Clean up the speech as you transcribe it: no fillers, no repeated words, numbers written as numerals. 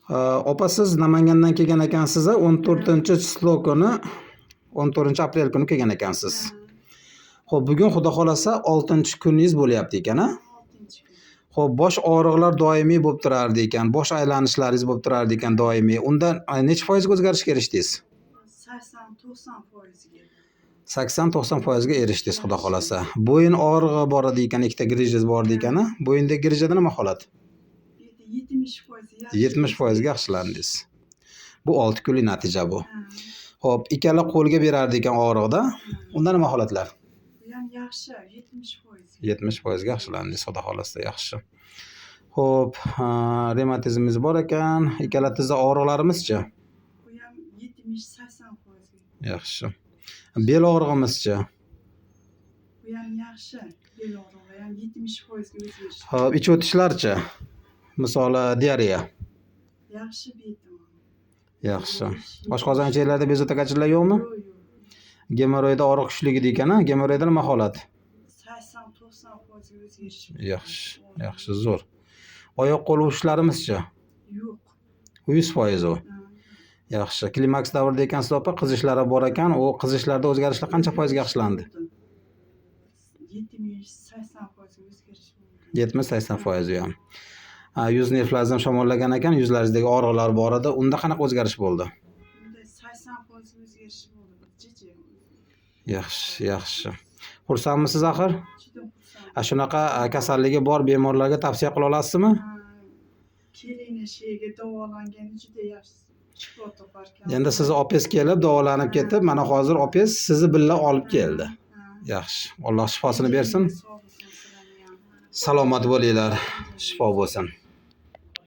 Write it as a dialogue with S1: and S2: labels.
S1: Opa siz Namangandan kelgan ekansiz, 14-chисло kuni, 14-aprel kuni kelgan ekansiz. Xo'p, bugun xudo xolasa 6-kuningiz bo'lyapti ekan-a?
S2: 6-kun.
S1: Xo'p, bosh og'riqlar doimiy bo'lib turardi ekan, bosh aylanishlaringiz bo'lib turardi ekan doimiy. Undan necha foizga o'zgarishga erishdingiz?
S2: 80-90%ga.
S1: 80-90% ga erishdingiz xudo xolasa. Bo'yin og'rig'i bor edi ekan, ikkita grijingiz bor edi ekan-a? Bo'yindagi grijada nima holat?
S2: 70%
S1: 70% ga yaxshilandingiz. Bu 6 kunlik natija bu. Xo'p, ikkala qo'lga berardi ekan og'riqda. Unda nima holatlar?
S2: Bu ham yaxshi, 70%.
S1: 70% ga yaxshilandingiz xudo xolasa, yaxshi. Xo'p, revmatizmingiz bor ekan, ikkala tizza og'riqlarimizchi?
S2: Bu ham 70-80%.
S1: Yaxshi. Bel og'rig'imizchi?
S2: Bu ham yaxshi. Bel og'rig'i ham 70% ga o'zgarish.
S1: Xo'p, ich o'tishlarchi? Misoli diareya.
S2: Yaxshi betamom.
S1: Yaxshi. Oshqozon ichaklarida bezovta kachilar yo'qmi?
S2: Yo'q, yo'q.
S1: Gemoroyda og'riq kuchli edi ekan-a? Gemoroyda nima holat?
S2: 80-90% ga o'zgarish.
S1: Yaxshi, yaxshi, zo'r. Oyoq qo'l uvishlarimizchi?
S2: Yo'q.
S1: 100% u. Yaxshi. Klimaks davrida ekansiz opa, qizishlari bor ekan. U qizishlarda o'zgarishlar qancha foizga yaxshilandi?
S2: 70-80% ga o'zgarish bo'ldi.
S1: 70-80% ham. Yuz nervlaringiz ham shamollagan ekan, yuzlaringizdagi og'riqlar bor edi. Unda qanaqa o'zgarish bo'ldi?
S2: Unda 80% ga o'zgarish bo'ldi. Jijji.
S1: Yaxshi, yaxshi. Xursandmisiz axir?
S2: Juda xursand.
S1: Shunaqa kasalligi bor bemorlarga tavsiya qila olasizmi?
S2: Keling, shega davolangani juda yaxshi shifo topar ekan.
S1: Endi sizni opes kelib, davolanib ketib, mana hozir opes sizni billa olib keldi. Yaxshi. Alloh shifosini bersin. Salomat bo'linglar. Shifo bo'lsin.